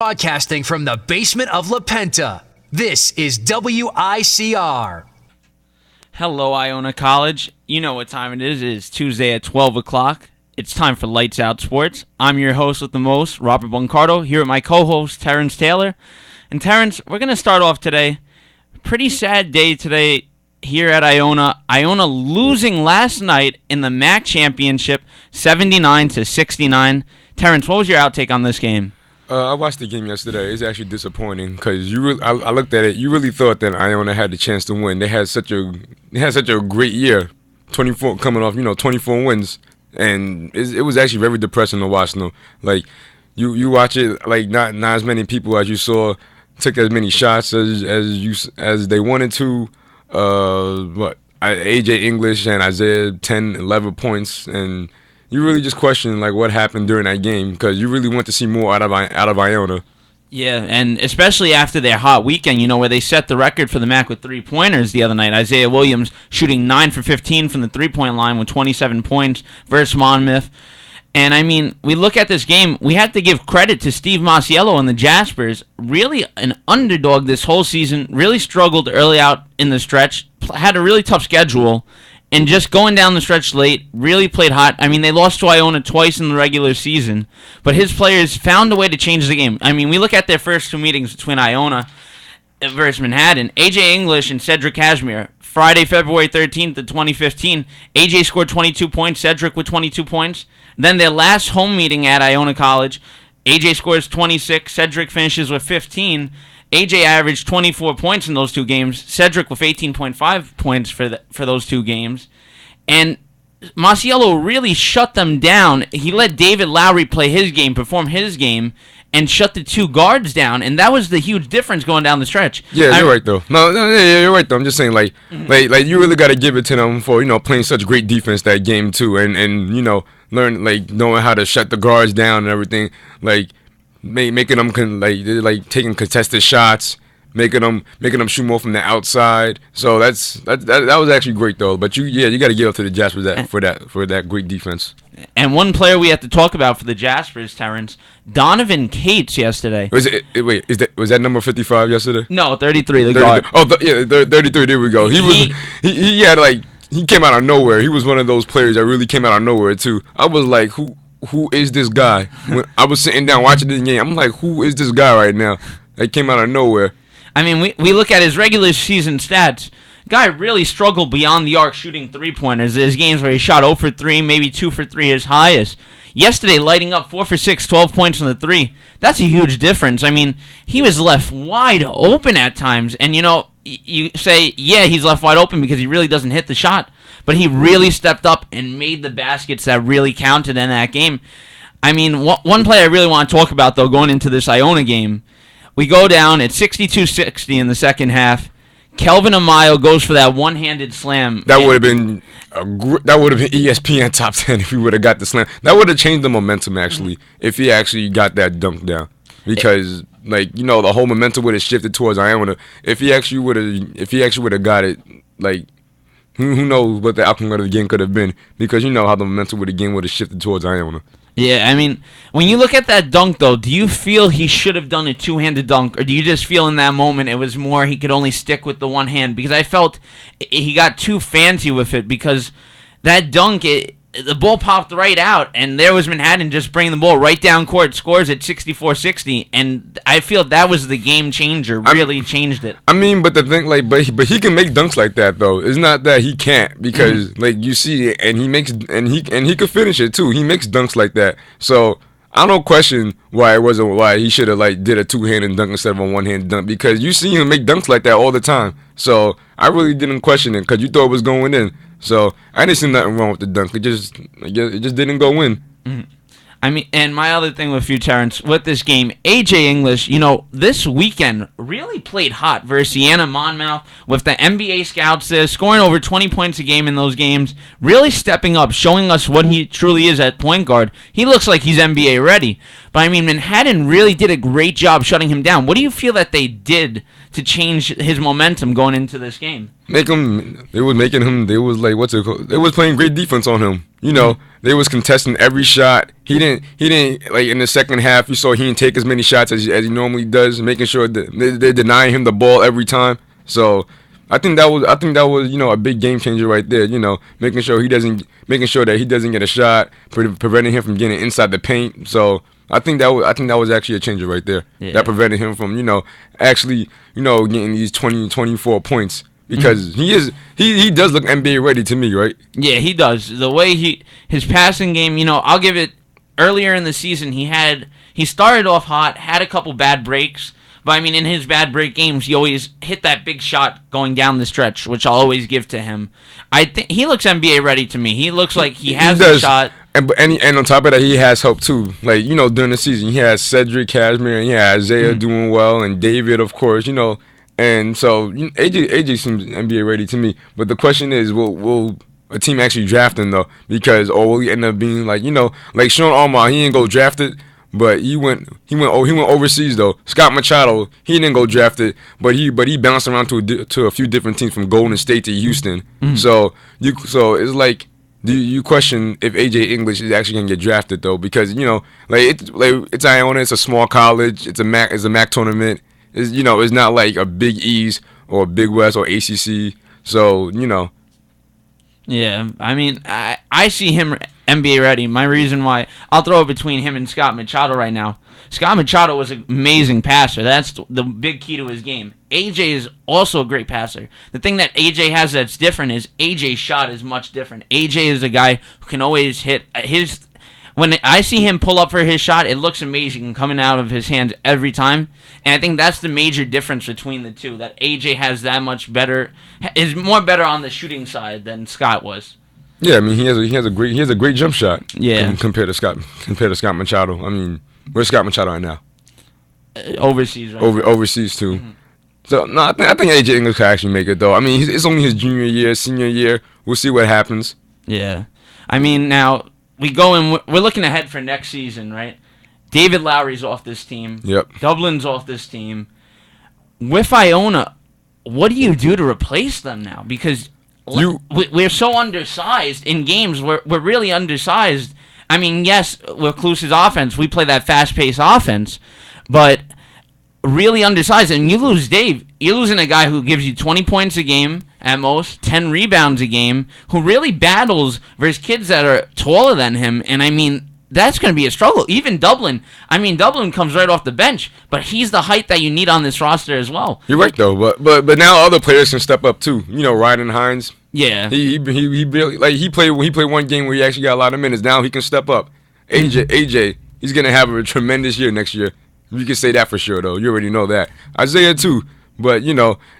Broadcasting from the basement of La Penta, this is WICR. Hello, Iona College. You know what time it is. It is Tuesday at 12 o'clock. It's time for Lights Out Sports. I'm your host with the most, Robert Boncardo, here with my co-host, Terrence Taylor. And Terrence, we're going to start off today. Pretty sad day today here at Iona. Iona losing last night in the MAAC championship, 79-69. Terrence, what was your outtake on this game? I watched the game yesterday. It's actually disappointing because I looked at it. You really thought that Iona had the chance to win. They had such a great year, 24 coming off 24 wins, and it was actually very depressing to watch them. Like you watch it, like not as many people as you saw took as many shots as they wanted to. AJ English and Isaiah 10, 11 points, and you really just question like what happened during that game because you really want to see more out of Iona. Yeah, and especially after their hot weekend, where they set the record for the MAAC with 3-pointers the other night. Isaiah Williams shooting 9 for 15 from the 3-point line with 27 points versus Monmouth. And, we look at this game, we have to give credit to Steve Masiello and the Jaspers. Really an underdog this whole season, really struggled early out in the stretch, had a really tough schedule, and just going down the stretch late, really played hot. They lost to Iona twice in the regular season, but his players found a way to change the game. We look at their first two meetings between Iona versus Manhattan. AJ English and Cedric Cashmere, Friday, February 13th of 2015. AJ scored 22 points, Cedric with 22 points. Then their last home meeting at Iona College, AJ scores 26, Cedric finishes with 15. AJ averaged 24 points in those two games. Cedric with 18.5 points for those two games. And Masiello really shut them down. He let David Lowry play his game, perform his game, and shut the two guards down. And that was the huge difference going down the stretch. Yeah, you're right, though. No, you're right, though. I'm just saying, like you really got to give it to them for, playing such great defense that game, too. And learn, knowing how to shut the guards down and everything. Making them taking contested shots, making them shoot more from the outside. So that was actually great though. But you got to give up to the Jaspers for that great defense. And one player we have to talk about for the Jaspers, Terrence, Donovan Cates yesterday. Was that number 55 yesterday? No, 33. The guard. 33. There we go. He came out of nowhere. He was one of those players that really came out of nowhere too. I was like, who is this guy? When I was sitting down watching the game, I'm like, who is this guy right now? That came out of nowhere. We look at his regular season stats. Guy really struggled beyond the arc shooting three-pointers. There's games where he shot 0 for 3, maybe 2 for 3 his highest. Yesterday, lighting up 4 for 6, 12 points on the 3. That's a huge difference. He was left wide open at times. And, you say, yeah, he's left wide open because he really doesn't hit the shot. But he really stepped up and made the baskets that really counted in that game. One player I really want to talk about, though, going into this Iona game, we go down at 62-60 in the second half. Kelvin Amayo goes for that one-handed slam. That would have been ESPN top 10 if he would have got the slam. That would have changed the momentum actually if he actually got that dunk down because the whole momentum would have shifted towards Iona if he actually would have got it. Who knows what the outcome of the game could have been because how the momentum of the game would have shifted towards Iona. Yeah, when you look at that dunk, though, do you feel he should have done a two-handed dunk, or do you just feel in that moment it was more he could only stick with the one hand? Because I felt he got too fancy with it because that dunk, the ball popped right out, and there was Manhattan just bringing the ball right down court, scores at 64-60, and I feel that was the game changer, really changed it. But the thing, but he can make dunks like that though. It's not that he can't because you see it, and he could finish it too. He makes dunks like that, so I don't question why he should have did a two-handed dunk instead of a one-handed dunk because you see him make dunks like that all the time. So I really didn't question it because you thought it was going in. So I didn't see nothing wrong with the dunk. It just didn't go in. Mm-hmm. And my other thing with you, Terrence, with this game, AJ English, this weekend really played hot versus Siena Monmouth with the NBA scouts there, scoring over 20 points a game in those games, really stepping up, showing us what he truly is at point guard. He looks like he's NBA ready. But, Manhattan really did a great job shutting him down. What do you feel that they did to change his momentum going into this game? They was making him. They was like, what's it called? They was playing great defense on him. You know, they was contesting every shot. He didn't like in the second half. You saw he didn't take as many shots as he normally does, making sure that they're denying him the ball every time. So I think that was a big game changer right there. You know, making sure that he doesn't get a shot, preventing him from getting inside the paint. So I think that was actually a changer right there. Yeah. That prevented him from actually getting these 20, 24 points. Because he does look NBA ready to me, right? Yeah, he does. The way his passing game, I'll give it. Earlier in the season, he started off hot, had a couple bad breaks, but I mean, in his bad break games, he always hit that big shot going down the stretch, which I'll always give to him. I think he looks NBA ready to me. He looks like he has a shot. And on top of that, he has help too. Like during the season, he has Cedric, Cashmere, and he has Isaiah doing well, and David, of course. And so AJ seems NBA ready to me. But the question is, will a team actually draft him though? Because will he end up being like Sean Allmar? He didn't go drafted, but he went overseas though. Scott Machado, he didn't go drafted, but he bounced around to a few different teams from Golden State to Houston. So it's like, do you question if AJ English is actually gonna get drafted though? Because it's Iona, it's a small college, it's a MAAC tournament. It's not like a Big East or a Big West or ACC. So, Yeah, I mean, I see him NBA ready. My reason why, I'll throw it between him and Scott Machado right now. Scott Machado was an amazing passer. That's the big key to his game. AJ is also a great passer. The thing that AJ has that's different is AJ's shot is much different. AJ is a guy who can always hit his... When I see him pull up for his shot, it looks amazing coming out of his hands every time. And I think that's the major difference between the two, that AJ has that much better, is more better on the shooting side than Scott was. Yeah, I mean he has a great jump shot. Yeah. Compared to Scott Machado. I mean, where's Scott Machado right now? Overseas, right? Overseas too. Mm-hmm. So no, I think AJ English can actually make it though. I mean, it's only his junior year, senior year. We'll see what happens. Yeah, I mean now. We're looking ahead for next season, right? David Lowry's off this team. Yep. Dublin's off this team. With Iona, what do you do to replace them now? Because we're so undersized in games. We're really undersized. I mean, yes, with Klus's offense, we play that fast-paced offense, but really undersized. And you lose Dave. You're losing a guy who gives you 20 points a game at most, 10 rebounds a game, who really battles versus kids that are taller than him. And I mean, that's going to be a struggle. Even Dublin. I mean, Dublin comes right off the bench, but he's the height that you need on this roster as well. You're right though, but now other players can step up too. Ryan Hines. Yeah. He barely, he played one game where he actually got a lot of minutes. Now he can step up. AJ, he's gonna have a tremendous year next year. You can say that for sure though. You already know that. Isaiah too, but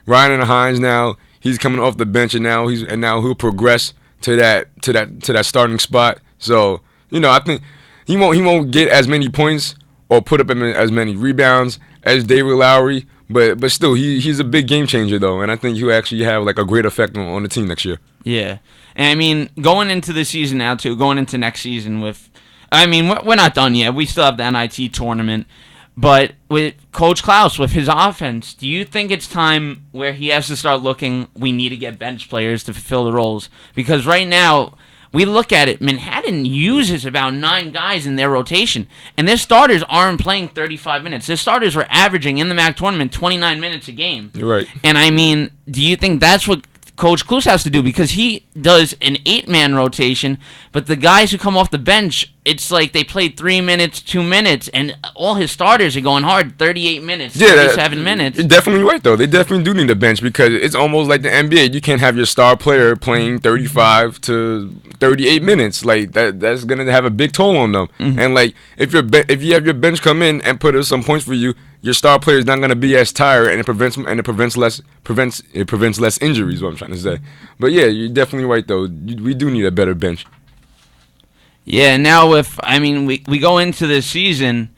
Ryan Hines now. He's coming off the bench, and now he'll progress to that starting spot. So I think he won't get as many points or put up as many rebounds as David Lowry, but still he's a big game changer though, and I think he'll actually have like a great effect on the team next year. Yeah, and I mean going into the season now too, going into next season we're not done yet. We still have the NIT tournament. But with Coach Klaus, with his offense, do you think it's time where he has to start looking, we need to get bench players to fulfill the roles? Because right now, we look at it, Manhattan uses about 9 guys in their rotation, and their starters aren't playing 35 minutes. Their starters were averaging in the MAAC tournament 29 minutes a game. You're right. And I mean, do you think that's what Coach Klus has to do? Because he does an 8-man rotation, but the guys who come off the bench, it's like they played 3 minutes, 2 minutes, and all his starters are going hard 38 minutes, 37 minutes. You're definitely right, though. They definitely do need a bench because it's almost like the NBA. You can't have your star player playing 35 to 38 minutes. Like that's going to have a big toll on them. Mm-hmm. And like if you have your bench come in and put up some points for you, your star player is not going to be as tired, and it prevents less injuries. What I'm trying to say. But yeah, you're definitely right, though. We do need a better bench. Yeah, now we go into this season,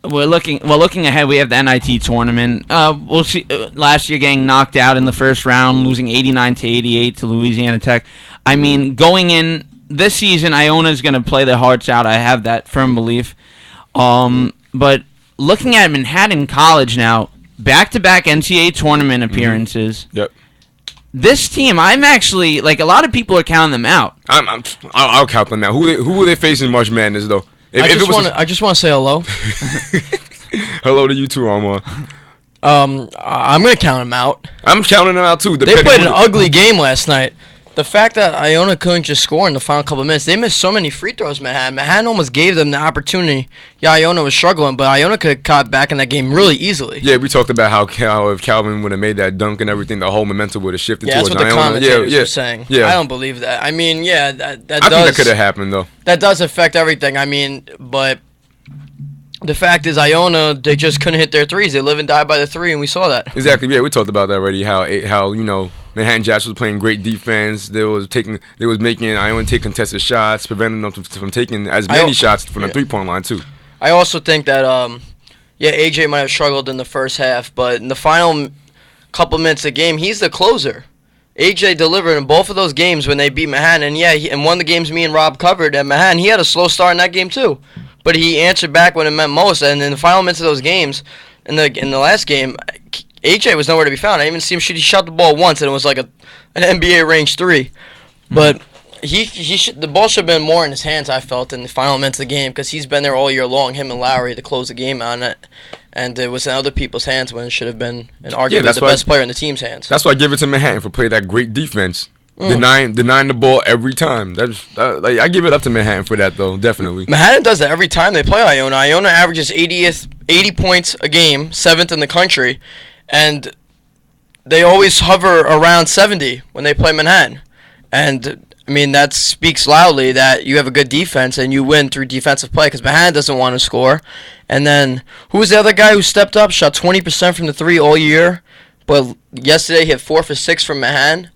we're looking ahead. We have the NIT tournament. We'll see. Last year, getting knocked out in the first round, losing 89-88 to Louisiana Tech. I mean, going in this season, Iona's going to play their hearts out. I have that firm belief. But looking at Manhattan College now, back-to-back NCAA tournament appearances. Mm-hmm. Yep. this team, I'm actually like a lot of people are counting them out. I'll count them out. Who will they face in March Madness though? I just want to say hello. Hello to you too, Omar. I'm gonna count them out. I'm counting them out too. They played an ugly game last night. The fact that Iona couldn't just score in the final couple of minutes, they missed so many free throws, Manhattan. Manhattan almost gave them the opportunity. Yeah, Iona was struggling, but Iona could have caught back in that game really easily. Yeah, we talked about how if Calvin would have made that dunk and everything, the whole momentum would have shifted Yeah, that's towards what the Iona. commentators were saying. Yeah. I don't believe that. I mean, yeah, I think that could have happened, though. That does affect everything. I mean, but the fact is, Iona, they just couldn't hit their threes. They live and die by the three, and we saw that. Exactly. Yeah, we talked about that already. How Manhattan Jazz was playing great defense. They was making Iona take contested shots, preventing them from taking as many shots from the 3-point line too. I also think that AJ might have struggled in the first half, but in the final couple minutes of the game, he's the closer. AJ delivered in both of those games when they beat Manhattan, and one of the games me and Rob covered at Manhattan, he had a slow start in that game too. But he answered back when it meant most, and in the final minutes of those games, in the last game, AJ was nowhere to be found. I didn't even see him shoot. He shot the ball once, and it was like an NBA range three. But the ball should have been more in his hands, I felt, in the final minutes of the game, because he's been there all year long, him and Lowry, to close the game on it. And it was in other people's hands when it should have been, arguably, the best player in the team's hands. That's why I give it to Manhattan for playing that great defense. Denying the ball every time. I give it up to Manhattan for that, though, definitely. Manhattan does that every time they play Iona. Iona averages 80 points a game, 7th in the country, and they always hover around 70 when they play Manhattan. And, I mean, that speaks loudly that you have a good defense and you win through defensive play, because Manhattan doesn't want to score. And then, who was the other guy who stepped up, shot 20% from the 3 all year, but yesterday he hit 4 for 6 from Manhattan?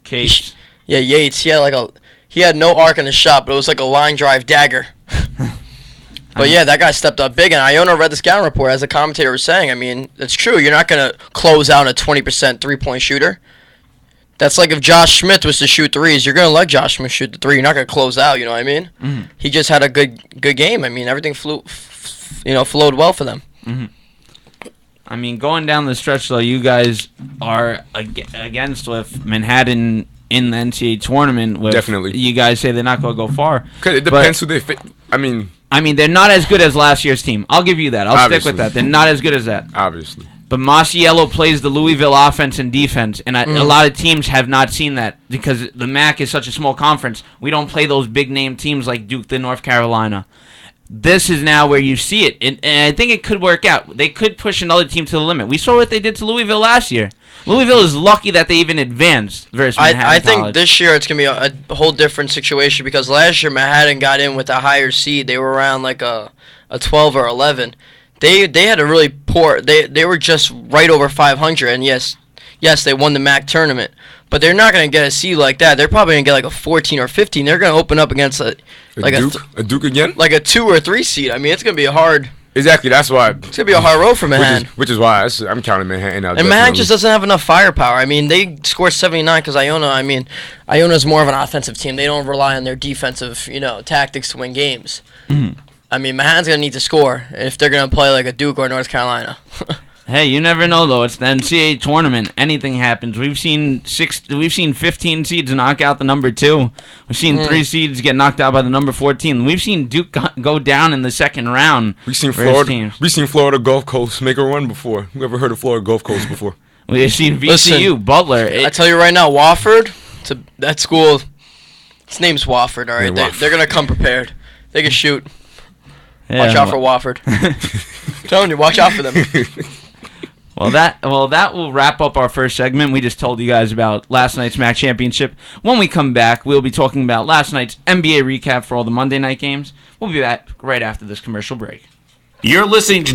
Case. Yeah, Yates. He had no arc in his shot, but it was like a line drive dagger. But yeah, that guy stepped up big, and Iona read the scouting report, as the commentator was saying. I mean, it's true. You're not going to close out a 20% 3-point shooter. That's like if Josh Smith was to shoot threes, you're going to let Josh Smith shoot the three. You're not going to close out, you know what I mean? Mm-hmm. He just had a good game. I mean, everything flowed well for them. Mm-hmm. I mean, going down the stretch, though, you guys are against with Manhattan in the NCAA tournament. Definitely. You guys say they're not going to go far. It depends who they fit. I mean, they're not as good as last year's team. I'll give you that. I'll obviously stick with that. They're not as good as that. Obviously. But Masiello plays the Louisville offense and defense, and a lot of teams have not seen that because the MAAC is such a small conference. We don't play those big-name teams like Duke and North Carolina. This is now where you see it, and I think it could work out. They could push another team to the limit. We saw what they did to Louisville last year. Louisville is lucky that they even advanced versus Manhattan I think College. this year it's going to be a whole different situation, because last year Manhattan got in with a higher seed. They were around like a 12 or 11. They had a really poor. They were just right over 500, and yes, they won the MAAC tournament. But they're not going to get a seed like that. They're probably going to get like a 14 or 15. They're going to open up against a Duke again? Like a 2 or 3 seed. I mean, it's going to be a hard. Exactly. That's why it's going to be a hard road for Manhattan. Which is why I'm counting Manhattan out. And Manhattan just doesn't have enough firepower. I mean, they scored 79 because Iona's more of an offensive team. They don't rely on their defensive, tactics to win games. Mm-hmm. I mean, Manhattan's going to need to score if they're going to play like a Duke or North Carolina. Hey, you never know though. It's the NCAA tournament. Anything happens. We've seen 15 seeds knock out the number 2. We've seen 3 seeds get knocked out by the number 14. We've seen Duke go down in the second round. We've seen Florida Gulf Coast make a run before. Who ever heard of Florida Gulf Coast before? We've seen VCU, Butler. I tell you right now, Wofford, that school, its name's Wofford. All right, they're gonna come prepared. They can shoot. Yeah, watch out for Wofford. I'm telling you, watch out for them. Well, that will wrap up our first segment. We just told you guys about last night's MAAC championship. When we come back, we'll be talking about last night's NBA recap for all the Monday night games. We'll be back right after this commercial break. You're listening to